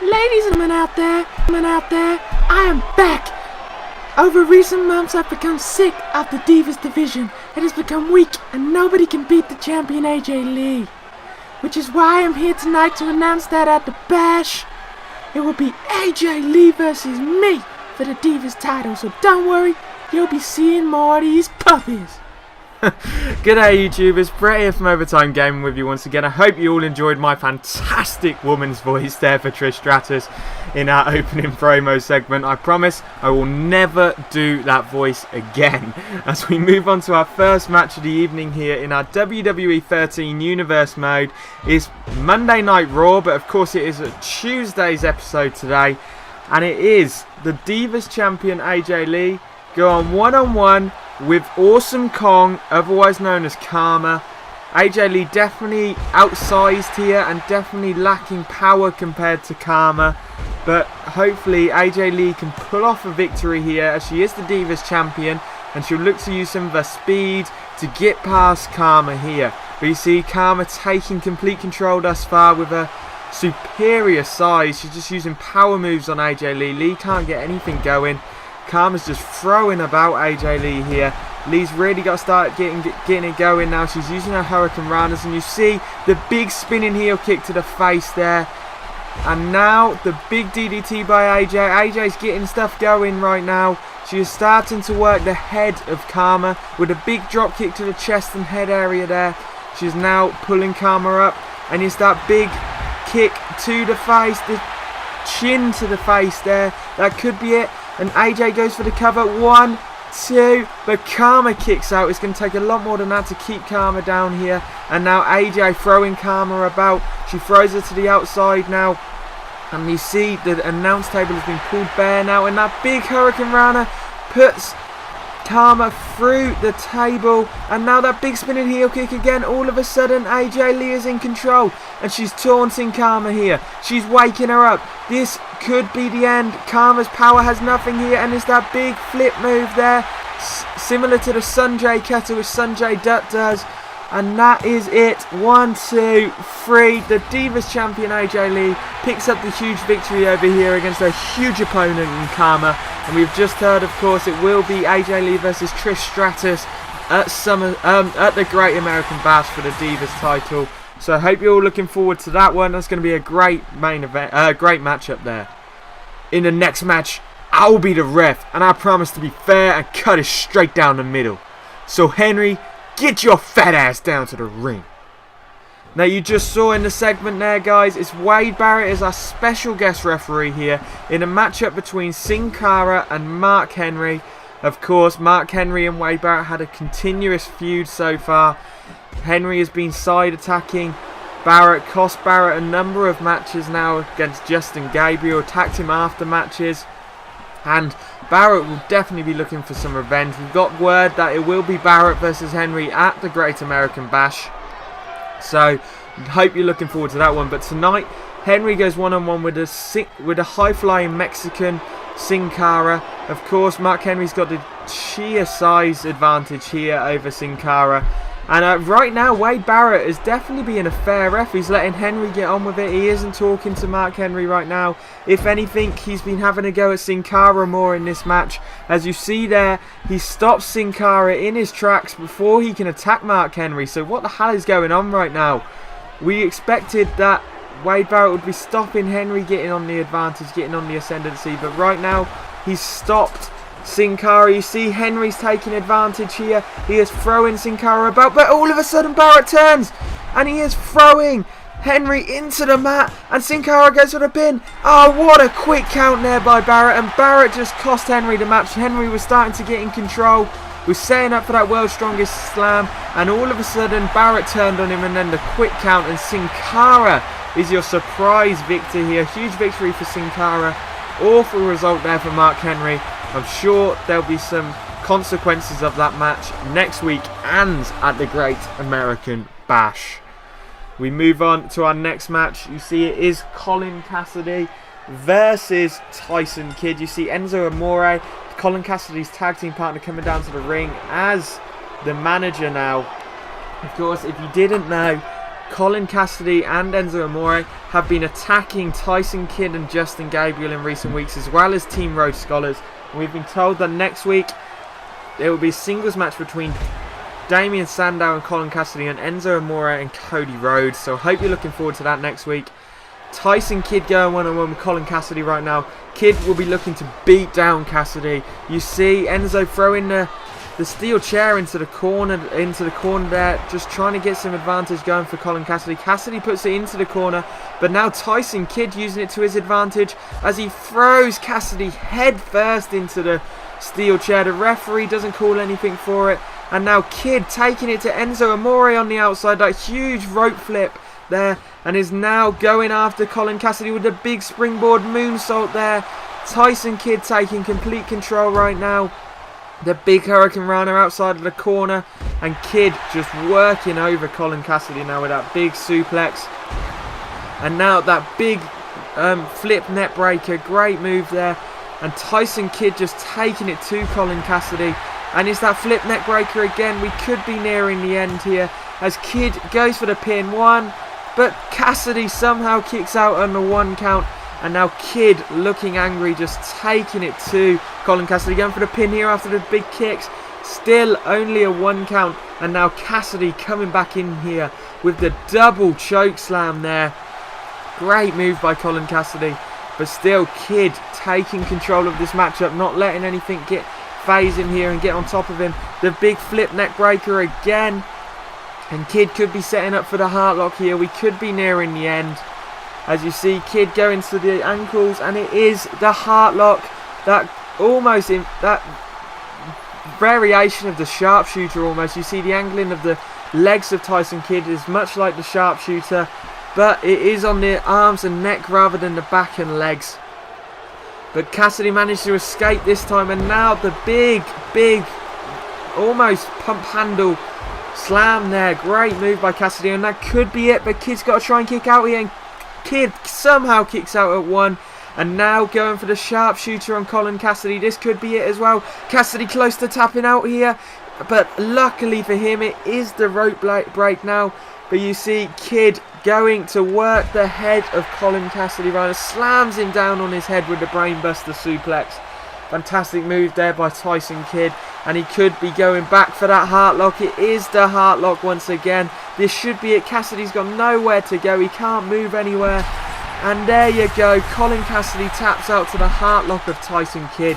Ladies and gentlemen out there, I am back. Over recent months, I've become sick of the Divas division. It has become weak, and nobody can beat the champion AJ Lee. Which is why I'm here tonight to announce that at the Bash, it will be AJ Lee versus me for the Divas title. So don't worry, you'll be seeing more of these puppies. G'day YouTubers, Brett here from Overtime Gaming with you once again. I hope you all enjoyed my fantastic woman's voice there for Trish Stratus in our opening promo segment. I promise I will never do that voice again. As we move on to our first match of the evening here in our WWE 13 Universe mode. It's Monday Night Raw, but of course it is a Tuesday's episode today. And it is the Divas champion AJ Lee go on one-on-one with Awesome Kong, otherwise known as Karma. AJ Lee definitely outsized here and definitely lacking power compared to Karma. But hopefully AJ Lee can pull off a victory here, as she is the Divas champion, and she'll look to use some of her speed to get past Karma here. But you see Karma taking complete control thus far with her superior size. She's just using power moves on AJ Lee. Lee can't get anything going. Karma's just throwing about AJ Lee here. Lee's really got to start getting it going now. She's using her Hurricane Ranas, and you see the big spinning heel kick to the face there. And now the big DDT by AJ. AJ's getting stuff going right now. She is starting to work the head of Karma with a big drop kick to the chest and head area there. She's now pulling Karma up, and it's that big kick to the face, the chin to the face there. That could be it. And AJ goes for the cover. 1, 2. But Karma kicks out. It's going to take a lot more than that to keep Karma down here. And now AJ throwing Karma about. She throws her to the outside now. And you see the announce table has been pulled bare now. And that big Hurricane Rana puts Karma through the table. And now that big spinning heel kick again. All of a sudden AJ Lee is in control. And she's taunting Karma here. She's waking her up. This could be the end. Karma's power has nothing here, and it's that big flip move there, similar to the Sanjay Keta which Sanjay Dutt does. And that is it. 1, 2, 3. The Divas champion AJ Lee picks up the huge victory over here against a huge opponent in Karma. And we've just heard, of course, it will be AJ Lee versus Trish Stratus at the Great American Bash for the Divas title. So I hope you're all looking forward to that one. That's going to be a great main event, great matchup there. In the next match, I'll be the ref, and I promise to be fair and cut it straight down the middle. So Henry, get your fat ass down to the ring. Now you just saw in the segment there, guys, it's Wade Barrett as our special guest referee here in a matchup between Sin Cara and Mark Henry. Of course, Mark Henry and Wade Barrett had a continuous feud so far. Henry has been side attacking Barrett, cost Barrett a number of matches now against Justin Gabriel, attacked him after matches, and Barrett will definitely be looking for some revenge. We've got word that it will be Barrett versus Henry at the Great American Bash, so hope you're looking forward to that one. But tonight Henry goes one-on-one with a high-flying Mexican, Sin Cara. Of course, Mark Henry's got the sheer size advantage here over Sin Cara. And right now, Wade Barrett is definitely being a fair ref. He's letting Henry get on with it. He isn't talking to Mark Henry right now. If anything, he's been having a go at Sin Cara more in this match. As you see there, he stops Sin Cara in his tracks before he can attack Mark Henry. So what the hell is going on right now? We expected that Wade Barrett would be stopping Henry getting on the advantage, getting on the ascendancy. But right now, he's stopped Sin Cara. You see Henry's taking advantage here. He is throwing Sin Cara about, but all of a sudden Barrett turns and he is throwing Henry into the mat, and Sin Cara goes for the pin. Oh, what a quick count there by Barrett, and Barrett just cost Henry the match. Henry was starting to get in control, was setting up for that World's Strongest Slam, and all of a sudden Barrett turned on him, and then the quick count, and Sin Cara is your surprise victor here. Huge victory for Sin Cara. Awful result there for Mark Henry. I'm sure there'll be some consequences of that match next week and at the Great American Bash. We move on to our next match. You see it is Colin Cassidy versus Tyson Kidd. You see Enzo Amore, Colin Cassidy's tag team partner, coming down to the ring as the manager now. Of course, if you didn't know, Colin Cassidy and Enzo Amore have been attacking Tyson Kidd and Justin Gabriel in recent weeks, as well as Team Rhodes Scholars. We've been told that next week there will be a singles match between Damien Sandow and Colin Cassidy and Enzo Amore and Cody Rhodes. So I hope you're looking forward to that next week. Tyson Kidd going one-on-one with Colin Cassidy right now. Kidd will be looking to beat down Cassidy. You see Enzo throwing the steel chair into the corner there, just trying to get some advantage going for Colin Cassidy. Cassidy puts it into the corner, but now Tyson Kidd using it to his advantage as he throws Cassidy head first into the steel chair. The referee doesn't call anything for it, and now Kidd taking it to Enzo Amore on the outside, that huge rope flip there, and is now going after Colin Cassidy with a big springboard moonsault there. Tyson Kidd taking complete control right now. The big Hurricane Rana outside of the corner, and Kidd just working over Colin Cassidy now with that big suplex. And now that big flip net breaker, great move there. And Tyson Kidd just taking it to Colin Cassidy. And it's that flip net breaker again. We could be nearing the end here as Kidd goes for the pin. One, but Cassidy somehow kicks out on the 1 count. And now Kidd looking angry, just taking it to Colin Cassidy, going for the pin here after the big kicks. Still only a 1 count. And now Cassidy coming back in here with the double choke slam there. Great move by Colin Cassidy. But still Kidd taking control of this matchup, not letting anything phase him here and get on top of him. The big flip neck breaker again. And Kidd could be setting up for the heartlock here. We could be nearing the end. As you see Kidd going to the ankles, and it is the heartlock, that almost in that variation of the sharpshooter almost. You see the angling of the legs of Tyson Kidd is much like the sharpshooter, but it is on the arms and neck rather than the back and legs. But Cassidy managed to escape this time, and now the big almost pump handle slam there. Great move by Cassidy, and that could be it, but Kidd's got to try and kick out here. And Kidd somehow kicks out at 1, and now going for the sharpshooter on Colin Cassidy. This could be it as well. Cassidy close to tapping out here, but luckily for him it is the rope break now. But you see Kidd going to work the head of Colin Cassidy right, slams him down on his head with the brainbuster suplex. Fantastic move there by Tyson Kidd, and he could be going back for that heartlock. It is the heartlock once again. This should be it. Cassidy's got nowhere to go. He can't move anywhere. And there you go. Colin Cassidy taps out to the heartlock of Tyson Kidd.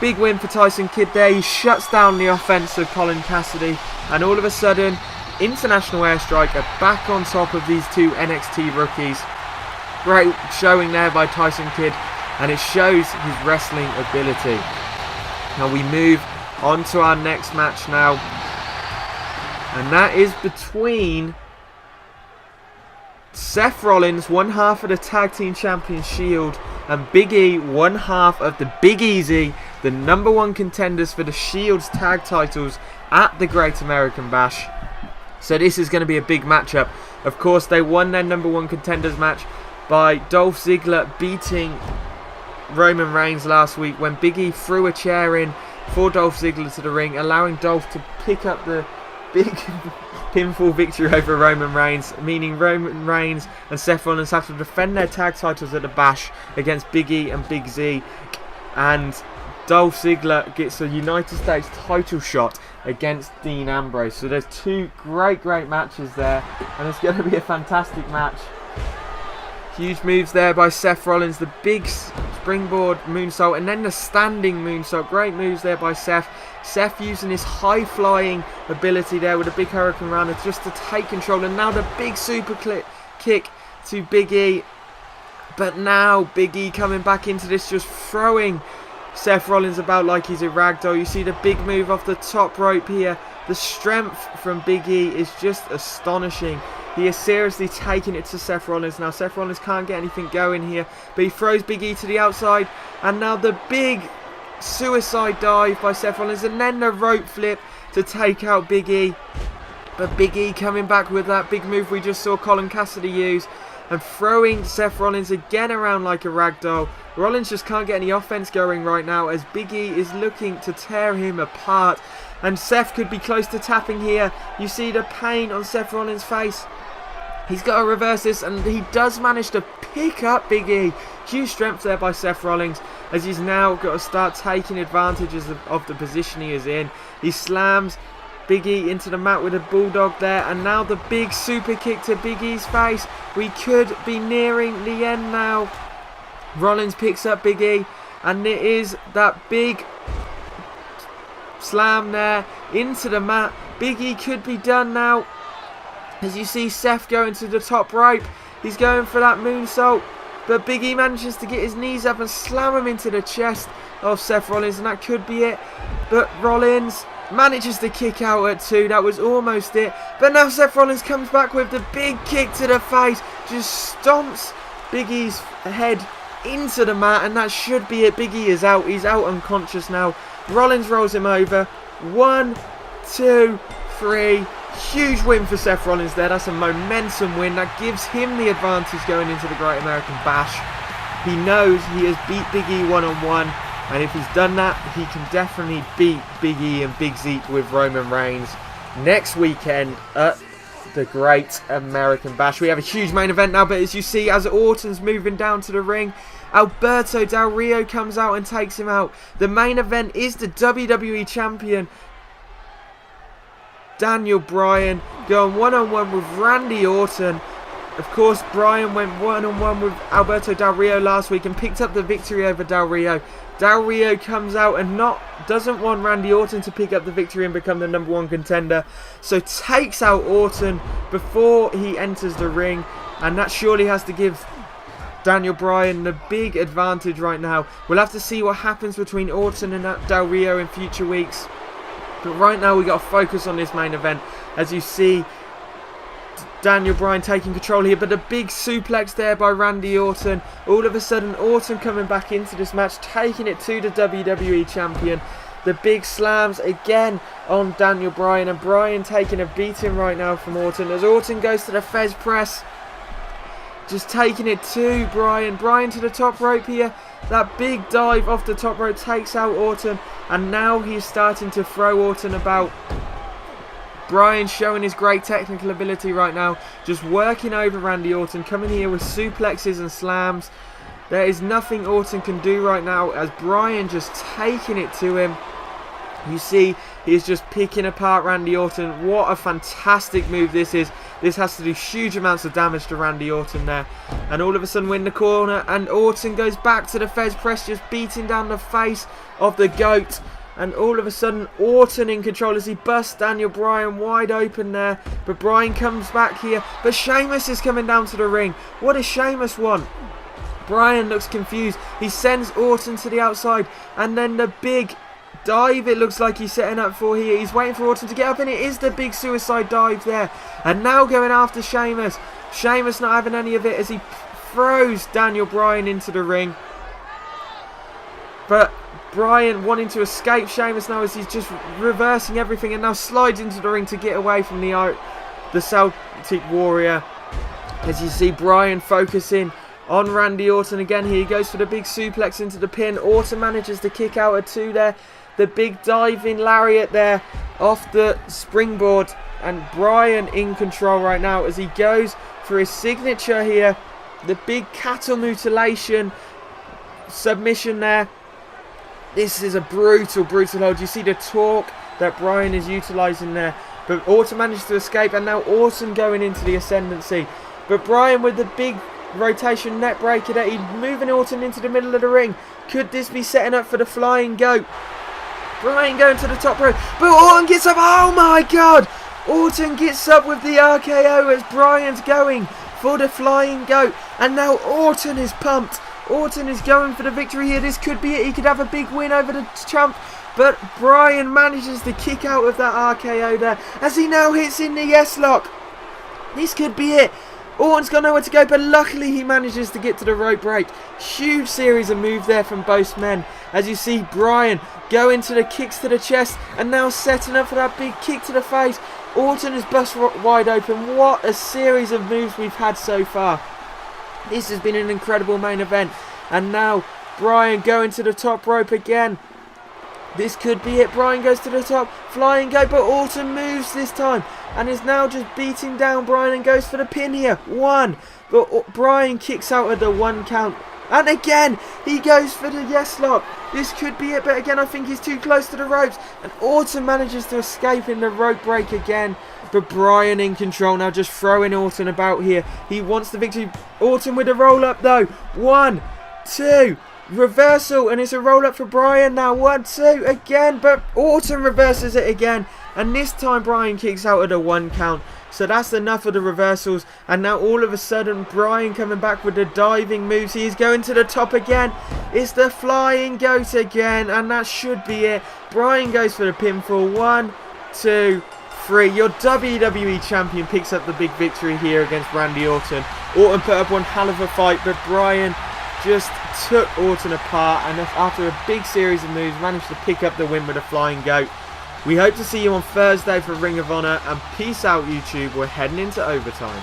Big win for Tyson Kidd there. He shuts down the offense of Colin Cassidy. And all of a sudden, International Airstrike are back on top of these two NXT rookies. Great showing there by Tyson Kidd, and it shows his wrestling ability. Now we move on to our next match now, and that is between Seth Rollins, one half of the Tag Team Champions Shield, and Big E, one half of the Big Easy, the #1 contenders for the Shield's tag titles at the Great American Bash. So this is going to be a big matchup. Of course, they won their #1 contenders match by Dolph Ziggler beating Roman Reigns last week when Big E threw a chair in for Dolph Ziggler to the ring, allowing Dolph to pick up the big pinfall victory over Roman Reigns, meaning Roman Reigns and Seth Rollins have to defend their tag titles at the Bash against Big E and Big Z, and Dolph Ziggler gets a United States title shot against Dean Ambrose. So there's two great matches there, and it's going to be a fantastic match. Huge moves there by Seth Rollins, the big springboard moonsault and then the standing moonsault. Great moves there by Seth. Seth using his high flying ability there with a big Hurricane Rana just to take control, and now the big super kick to Big E. But now Big E coming back into this, just throwing Seth Rollins about like he's a ragdoll. You see the big move off the top rope here. The strength from Big E is just astonishing. He is seriously taking it to Seth Rollins now. Seth Rollins can't get anything going here, but he throws Big E to the outside, and now the big suicide dive by Seth Rollins, and then the rope flip to take out Big E. But Big E coming back with that big move we just saw Colin Cassidy use, and throwing Seth Rollins again around like a ragdoll. Rollins just can't get any offense going right now as Big E is looking to tear him apart, and Seth could be close to tapping here. You see the pain on Seth Rollins' face. He's got to reverse this, and he does manage to pick up Big E. Huge strength there by Seth Rollins, as he's now got to start taking advantages of the position he is in. He slams Big E into the mat with a bulldog there, and now the big super kick to Big E's face. We could be nearing the end now. Rollins picks up Big E, and it is that big slam there into the mat. Big E could be done now, as you see Seth going to the top rope. He's going for that moonsault, but Big E manages to get his knees up and slam him into the chest of Seth Rollins, and that could be it. But Rollins manages to kick out at 2. That was almost it. But now Seth Rollins comes back with the big kick to the face. Just stomps Big E's head into the mat, and that should be it. Big E is out. He's out unconscious now. Rollins rolls him over. 1, 2, 3. Huge win for Seth Rollins there. That's a momentum win. That gives him the advantage going into the Great American Bash. He knows he has beat Big E one-on-one. And if he's done that, he can definitely beat Big E and Big Zeke with Roman Reigns next weekend at the Great American Bash. We have a huge main event now, but as you see, as Orton's moving down to the ring, Alberto Del Rio comes out and takes him out. The main event is the WWE Champion, Daniel Bryan, going one-on-one with Randy Orton. Of course, Bryan went one-on-one with Alberto Del Rio last week and picked up the victory over Del Rio. Del Rio comes out and doesn't want Randy Orton to pick up the victory and become the #1 contender, so takes out Orton before he enters the ring, and that surely has to give Daniel Bryan the big advantage right now. We'll have to see what happens between Orton and Del Rio in future weeks, but right now we got to focus on this main event. As you see, Daniel Bryan taking control here, but a big suplex there by Randy Orton. All of a sudden, Orton coming back into this match, taking it to the WWE Champion. The big slams again on Daniel Bryan, and Bryan taking a beating right now from Orton, as Orton goes to the Fez press. Just taking it to Bryan. Bryan to the top rope here. That big dive off the top rope takes out Orton, and now he's starting to throw Orton about. Bryan showing his great technical ability right now, just working over Randy Orton, coming here with suplexes and slams. There is nothing Orton can do right now, as Bryan just taking it to him. You see, he's just picking apart Randy Orton. What a fantastic move this is. This has to do huge amounts of damage to Randy Orton there. And all of a sudden we're in the corner, and Orton goes back to the Fez press, just beating down the face of the GOAT. And all of a sudden, Orton in control as he busts Daniel Bryan wide open there. But Bryan comes back here. But Sheamus is coming down to the ring. What does Sheamus want? Bryan looks confused. He sends Orton to the outside. And then the big dive it looks like he's setting up for here. He's waiting for Orton to get up, and it is the big suicide dive there. And now going after Sheamus. Sheamus not having any of it as he throws Daniel Bryan into the ring. But Bryan wanting to escape Sheamus now, as he's just reversing everything and now slides into the ring to get away from the Celtic Warrior. As you see Bryan focusing on Randy Orton again. Here he goes for the big suplex into the pin. Orton manages to kick out at 2 there. The big diving lariat there off the springboard, and Bryan in control right now as he goes for his signature here. The big cattle mutilation submission there. This is a brutal hold. You see the torque that Bryan is utilising there. But Orton managed to escape, and now Orton going into the ascendancy. But Bryan with the big rotation net breaker there. He's moving Orton into the middle of the ring. Could this be setting up for the flying goat? Bryan going to the top rope. But Orton gets up. Oh my God! Orton gets up with the RKO as Bryan's going for the flying goat. And now Orton is pumped. Orton is going for the victory here. This could be it. He could have a big win over the champ. But Bryan manages to kick out of that RKO there as he now hits in the yes lock. This could be it. Orton's got nowhere to go, but luckily he manages to get to the rope break. Huge series of moves there from both men. As you see Bryan go into the kicks to the chest and now setting up for that big kick to the face. Orton is bust wide open. What a series of moves we've had so far. This has been an incredible main event. And now Bryan going to the top rope again. This could be it. Bryan goes to the top. Flying goat, but Orton moves this time. and is now just beating down Bryan and goes for the pin here. 1, but Bryan kicks out of the 1 count. And again, he goes for the yes lock. This could be it, but again, I think he's too close to the ropes. And Orton manages to escape in the rope break again. But Bryan in control now, just throwing Orton about here. He wants the victory. Orton with a roll up though. 1, 2, reversal. And it's a roll up for Bryan now. 1, 2, again. But Orton reverses it again. And this time Bryan kicks out of the 1 count. So that's enough of the reversals. And now all of a sudden Bryan coming back with the diving moves. He is going to the top again. It's the flying goat again. And that should be it. Bryan goes for the pinfall. 1, 2, 3. Your WWE champion picks up the big victory here against Randy Orton. Orton put up one hell of a fight, but Bryan just took Orton apart. And after a big series of moves, managed to pick up the win with a flying goat. We hope to see you on Thursday for Ring of Honor, and peace out YouTube, we're heading into overtime.